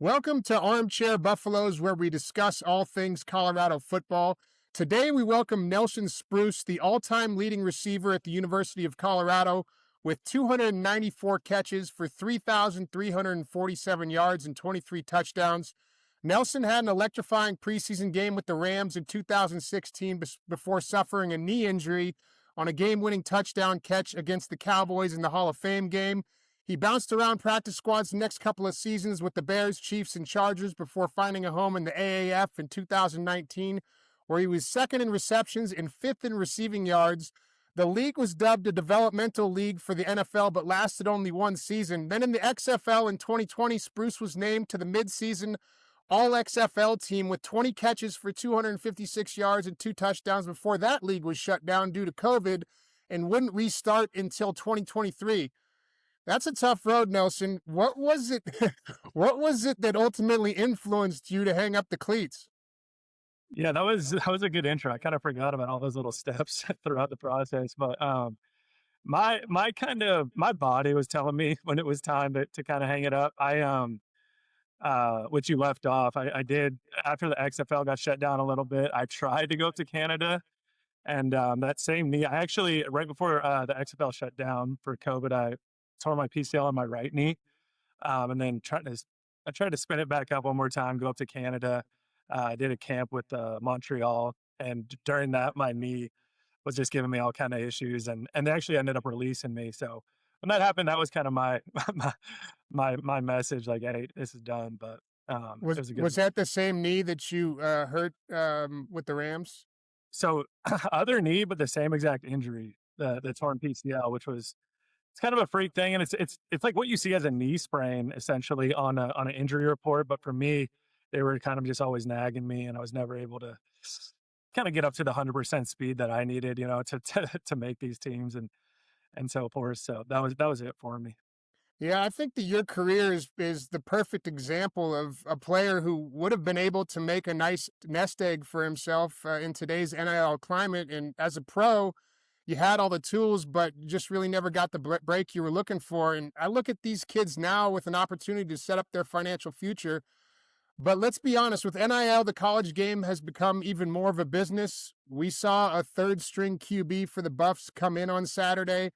Welcome to Armchair Buffaloes, where we discuss all things Colorado football. Today, we welcome Nelson Spruce, the all-time leading receiver at the University of Colorado, with 294 catches for 3,347 yards and 23 touchdowns. Nelson had an electrifying preseason game with the Rams in 2016 before suffering a knee injury on a game-winning touchdown catch against the Cowboys in the Hall of Fame game. He bounced around practice squads the next couple of seasons with the Bears, Chiefs, and Chargers before finding a home in the AAF in 2019, where he was second in receptions and fifth in receiving yards. The league was dubbed a developmental league for the NFL, but lasted only one season. Then in the XFL in 2020, Spruce was named to the midseason All-XFL team with 20 catches for 256 yards and 2 touchdowns before that league was shut down due to COVID and wouldn't restart until 2023. That's a tough road, Nelson. What was it? What was it that ultimately influenced you to hang up the cleats? Yeah, that was a good intro. I kind of forgot about all those little steps throughout the process, but my body was telling me when it was time to kind of hang it up. Which you left off. I did after the XFL got shut down a little bit. I tried to go up to Canada, and that same knee. I actually right before the XFL shut down for COVID, I tore my PCL on my right knee, and then I tried to spin it back up one more time, go up to Canada. I did a camp with Montreal, and during that, my knee was just giving me all kind of issues, and they actually ended up releasing me. So when that happened, that was kind of my my message, like, hey, this is done. But it Was was a good. was that the same knee that you hurt with the Rams? So other knee, but the same exact injury, the torn PCL, which was it's kind of a freak thing, and it's like what you see as a knee sprain essentially on an injury report. But for me, they were kind of just always nagging me, and I was never able to kind of get up to the 100% speed that I needed, to make these teams and so forth. So that was it for me. Yeah, I think that your career is the perfect example of a player who would have been able to make a nice nest egg for himself in today's NIL climate. And as a pro, you had all the tools, but you just really never got the break you were looking for. And I look at these kids now with an opportunity to set up their financial future. But let's be honest, with NIL, the college game has become even more of a business. We saw a third string QB for the Buffs come in on Saturday.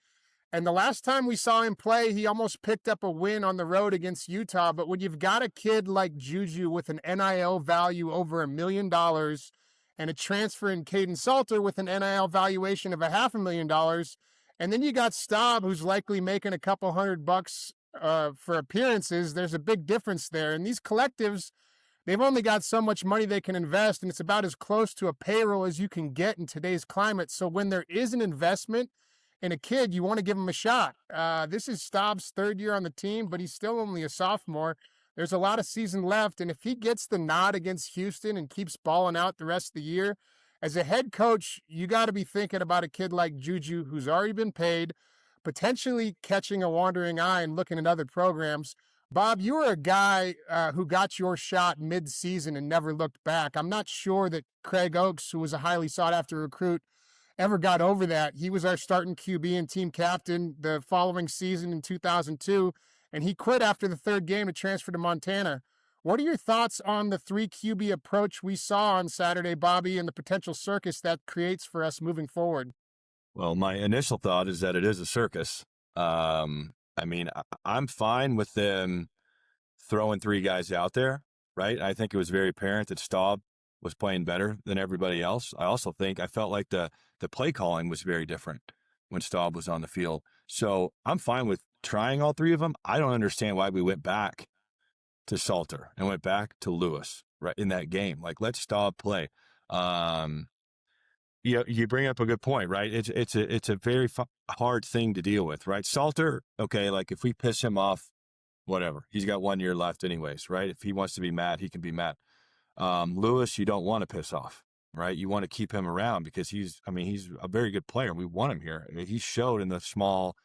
And the last time we saw him play, he almost picked up a win on the road against Utah. But when you've got a kid like Juju with an NIL value over $1 million and a transfer in Caden Salter with an NIL valuation of $500,000, and then you got Staub, who's likely making a couple $100 for appearances, there's a big difference there. And these collectives, they've only got so much money they can invest, and it's about as close to a payroll as you can get in today's climate. So when there is an investment in a kid, you want to give him a shot. This is Staub's third year on the team, but he's still only a sophomore. There's a lot of season left, and if he gets the nod against Houston and keeps balling out the rest of the year, as a head coach, you got to be thinking about a kid like Juju who's already been paid, potentially catching a wandering eye and looking at other programs. Bob, you were a guy who got your shot mid-season and never looked back. I'm not sure that Craig Oaks, who was a highly sought-after recruit, ever got over that. He was our starting QB and team captain the following season in 2002, and he quit after the third game to transfer to Montana. What are your thoughts on the 3 QB approach we saw on Saturday, Bobby, and the potential circus that creates for us moving forward? Well, my initial thought is that it is a circus. I'm fine with them throwing 3 guys out there, right? I think it was very apparent that Staub was playing better than everybody else. I felt like the play calling was very different when Staub was on the field. So I'm fine with trying all 3 of them. I don't understand why we went back to Salter and went back to Lewis right in that game. Like, let Staub play. You bring up a good point, right? It's a very hard thing to deal with, right? Salter, okay, like if we piss him off, whatever. He's got 1 year left anyways, right? If he wants to be mad, he can be mad. Lewis, you don't want to piss off, right? You want to keep him around because he's a very good player. We want him here. He showed in the small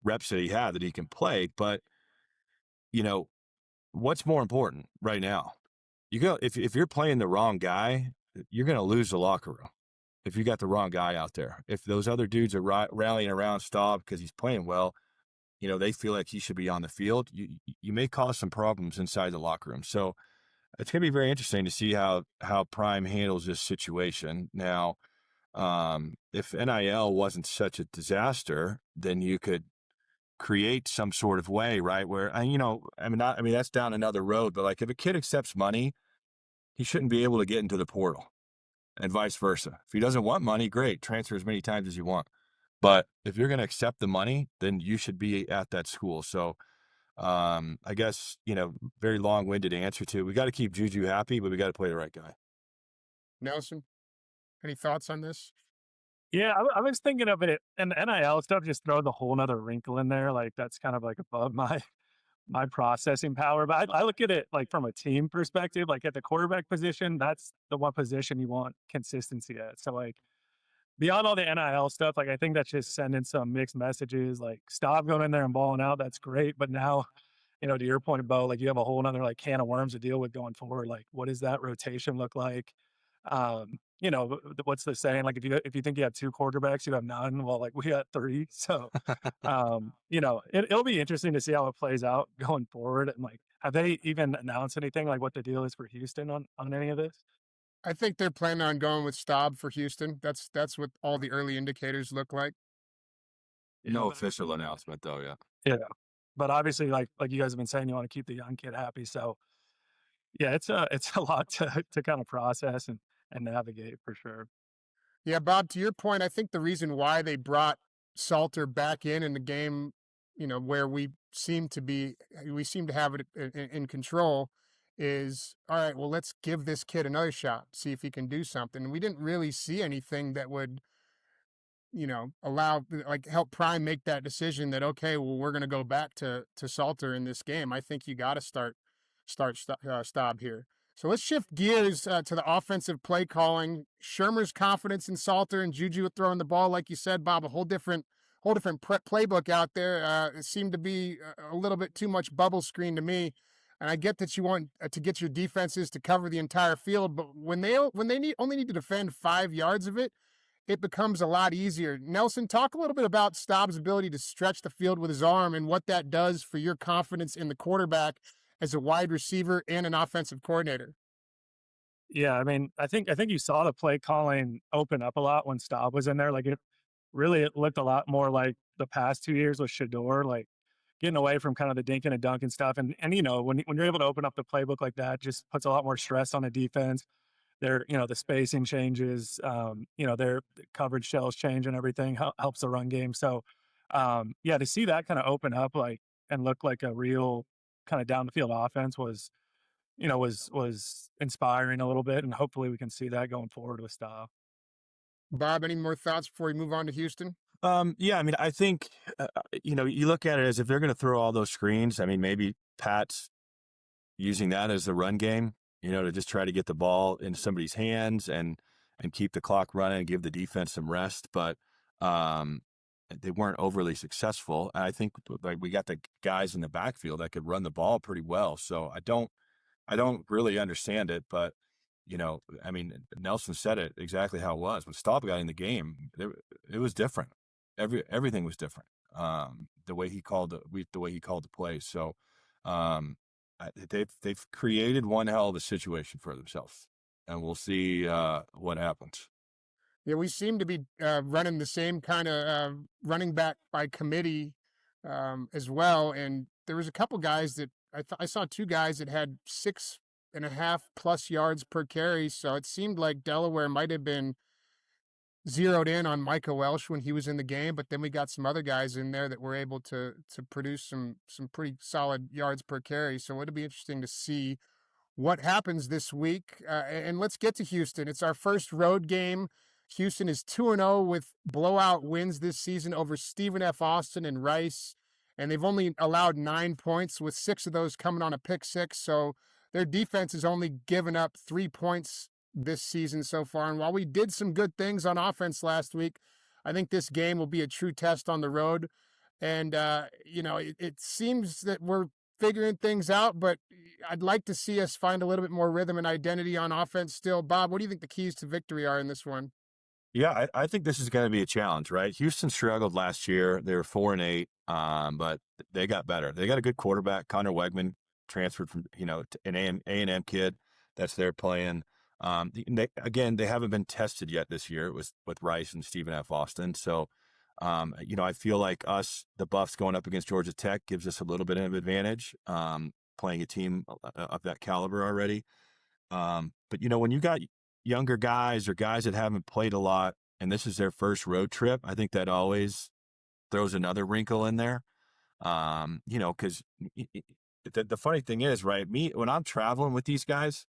reps that he had that he can play, but what's more important right now? If you're playing the wrong guy, you're going to lose the locker room. If you got the wrong guy out there, if those other dudes are rallying around Staub because he's playing well, they feel like he should be on the field, you may cause some problems inside the locker room. So it's going to be very interesting to see how Prime handles this situation. Now, if NIL wasn't such a disaster, then you could create some sort of way, right? Where, that's down another road, but like if a kid accepts money, he shouldn't be able to get into the portal and vice versa. If he doesn't want money, great, transfer as many times as you want. But if you're going to accept the money, then you should be at that school. So, I guess, very long winded answer to, we got to keep Juju happy, but we got to play the right guy. Nelson, any thoughts on this? Yeah, I was thinking of it, and the NIL stuff just throw the whole nother wrinkle in there. Like that's kind of like above my processing power. But I look at it like from a team perspective, like at the quarterback position, that's the one position you want consistency at. So like beyond all the NIL stuff, like I think that's just sending some mixed messages. Like stop going in there and balling out. That's great. But now, to your point, Beau, like you have a whole nother like can of worms to deal with going forward. Like what does that rotation look like? What's the saying? Like if you think you have two quarterbacks, you have none. Well, like we got three. So it'll be interesting to see how it plays out going forward. And like, have they even announced anything like what the deal is for Houston on any of this? I think they're planning on going with Staub for Houston. That's what all the early indicators look like. Yeah, No but official announcement though, yeah. yeah, but obviously, like you guys have been saying, you want to keep the young kid happy. So yeah, it's a lot to kind of process and navigate for sure. Yeah, Bob, to your point, I think the reason why they brought Salter back in the game, where we seem to have it in control, is all right. Well, let's give this kid another shot, see if he can do something. And we didn't really see anything that would allow like help Prime make that decision that okay, well, we're going to go back to Salter in this game. I think you got to stop here. So let's shift gears to the offensive play calling. Shermer's confidence in Salter and Juju throwing the ball, like you said, Bob, a whole different playbook out there. It seemed to be a little bit too much bubble screen to me. And I get that you want to get your defenses to cover the entire field, but when they only need to defend 5 yards of it, it becomes a lot easier. Nelson, talk a little bit about Staub's ability to stretch the field with his arm and what that does for your confidence in the quarterback as a wide receiver and an offensive coordinator. Yeah, I mean, I think you saw the play calling open up a lot when Staub was in there. Like it looked a lot more like the past 2 years with Shador, like getting away from kind of the dinking and dunking stuff. And when you're able to open up the playbook like that, just puts a lot more stress on the defense. The spacing changes, their coverage shells change and everything helps the run game. So, yeah, to see that kind of open up like and look like a real kind of down the field offense was inspiring a little bit, and hopefully we can see that going forward with style. Bob, any more thoughts before we move on to Houston? Yeah, I mean, I think, you look at it as if they're going to throw all those screens. I mean, maybe Pat's using that as the run game, to just try to get the ball into somebody's hands and keep the clock running and give the defense some rest. But they weren't overly successful. I think like we got the guys in the backfield that could run the ball pretty well. So I don't really understand it, but I mean, Nelson said it exactly how it was. When Staub got in the game, it was different. Everything was different. The way he called the play. So they've created one hell of a situation for themselves, and we'll see what happens. Yeah, we seem to be running the same kind of running back by committee as well. And there was a couple guys that I saw two guys that had 6.5+ yards per carry. So it seemed like Delaware might have been zeroed in on Micah Welsh when he was in the game, but then we got some other guys in there that were able to produce some pretty solid yards per carry. So it'll be interesting to see what happens this week. And let's get to Houston. It's our first road game. Houston is 2-0 with blowout wins this season over Stephen F. Austin and Rice. And they've only allowed 9 points, with 6 of those coming on a pick six. So their defense has only given up 3 points this season so far. And while we did some good things on offense last week, I think this game will be a true test on the road. And, it seems that we're figuring things out, but I'd like to see us find a little bit more rhythm and identity on offense still. Bob, what do you think the keys to victory are in this one? Yeah, I think this is going to be a challenge, right? Houston struggled last year. They were 4-8, but they got better. They got a good quarterback. Connor Wegman transferred from an A&M kid that's there playing. They haven't been tested yet this year with Rice and Stephen F. Austin. So, I feel like the Buffs going up against Georgia Tech gives us a little bit of advantage. Playing a team of that caliber already. But when you got younger guys or guys that haven't played a lot, and this is their first road trip, I think that always throws another wrinkle in there. Because the funny thing is, right? When I'm traveling with these guys,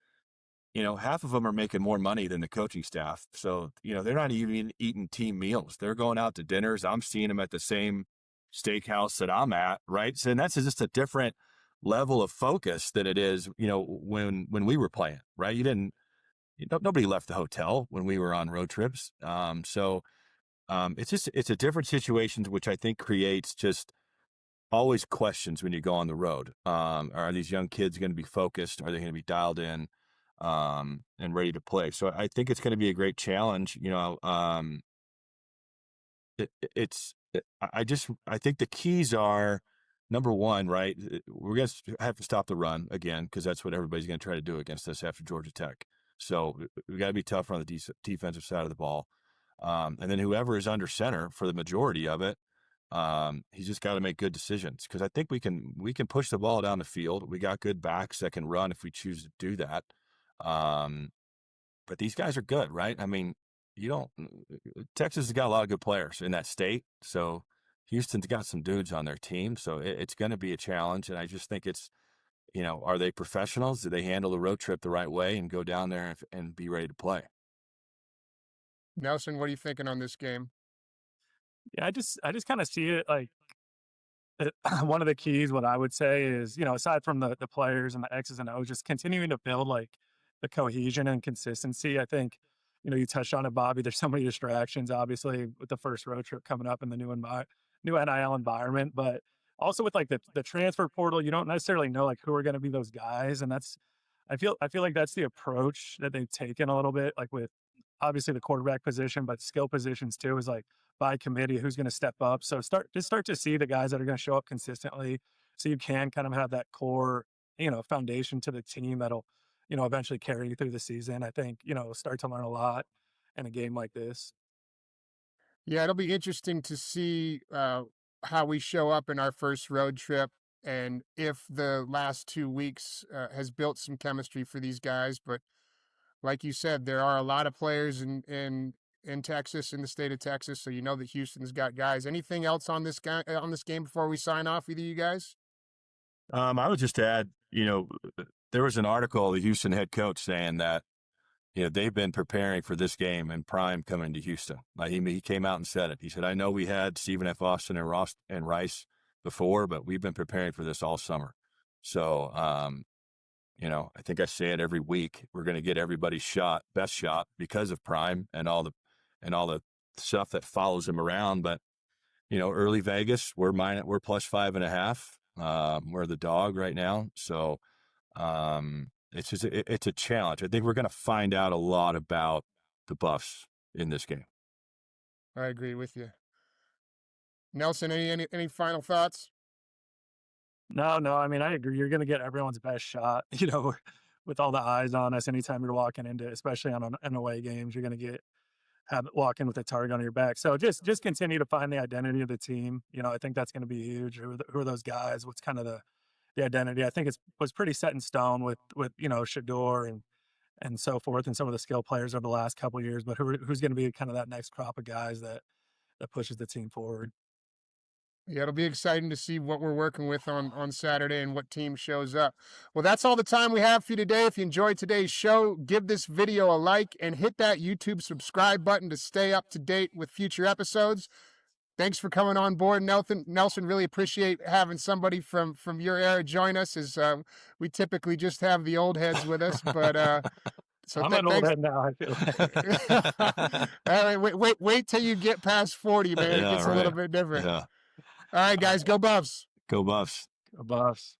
half of them are making more money than the coaching staff. So, they're not even eating team meals. They're going out to dinners. I'm seeing them at the same steakhouse that I'm at, right? So, and that's just a different level of focus than it is, when we were playing, right? Nobody left the hotel when we were on road trips. It's a different situation, which I think creates just always questions when you go on the road. Are these young kids going to be focused? Are they going to be dialed in, and ready to play? So I think it's going to be a great challenge. I think the keys are, number one, right? We're going to have to stop the run again, because that's what everybody's going to try to do against us after Georgia Tech. So we got to be tougher on the defensive side of the ball. And then whoever is under center for the majority of it, he's just got to make good decisions, because I think we can push the ball down the field. We got good backs that can run if we choose to do that. But these guys are good, right? I mean, Texas has got a lot of good players in that state. So Houston's got some dudes on their team. So it's going to be a challenge. And I just think it's, are they professionals? Do they handle the road trip the right way and go down there and be ready to play? Nelson, what are you thinking on this game? Yeah, I just kind of see it like one of the keys, what I would say is, aside from the players and the X's and O's, just continuing to build like the cohesion and consistency. I think, you touched on it, Bobby. There's so many distractions, obviously, with the first road trip coming up in the new NIL environment, but also with like the transfer portal, you don't necessarily know like who are going to be those guys, and I feel like that's the approach that they've taken a little bit, like with obviously the quarterback position, but skill positions too, is like by committee who's going to step up. So start to see the guys that are going to show up consistently, so you can kind of have that core, foundation to the team that'll, eventually carry you through the season. I think, start to learn a lot in a game like this. Yeah, it'll be interesting to see how we show up in our first road trip, and if the last 2 weeks has built some chemistry for these guys. But like you said, there are a lot of players in Texas, in the state of Texas, so that Houston's got guys. Anything else on this game before we sign off, either of you guys? I would just add, there was an article, the Houston head coach saying that, they've been preparing for this game and Prime coming to Houston. Like he came out and said it. He said, I know we had Stephen F. Austin and Rice before, but we've been preparing for this all summer. So, I think I say it every week. We're going to get everybody's best shot, because of Prime and all the stuff that follows him around. But, early Vegas, we're plus 5.5. We're the dog right now. So, it's a challenge. I think we're going to find out a lot about the Buffs in this game. I agree with you. Nelson, any final thoughts? No, I mean, I agree. You're going to get everyone's best shot, with all the eyes on us anytime you're walking into, especially on an away games, you're going to walk in with a target on your back. So just continue to find the identity of the team. I think that's going to be huge. Who are those guys? What's kind of the identity? I think was pretty set in stone with Shador and so forth, and some of the skill players over the last couple of years. But who's going to be kind of that next crop of guys that pushes the team forward? Yeah, it'll be exciting to see what we're working with on Saturday and what team shows up. Well, that's all the time we have for you today. If you enjoyed today's show, give this video a like and hit that YouTube subscribe button to stay up to date with future episodes. Thanks for coming on board, Nelson. Really appreciate having somebody from your era join us, as we typically just have the old heads with us. But so I'm an old thanks. head now, I feel like. All right, wait till you get past 40, man. It gets a little bit different. Yeah. All right, guys, go Buffs. Go Buffs. Go Buffs.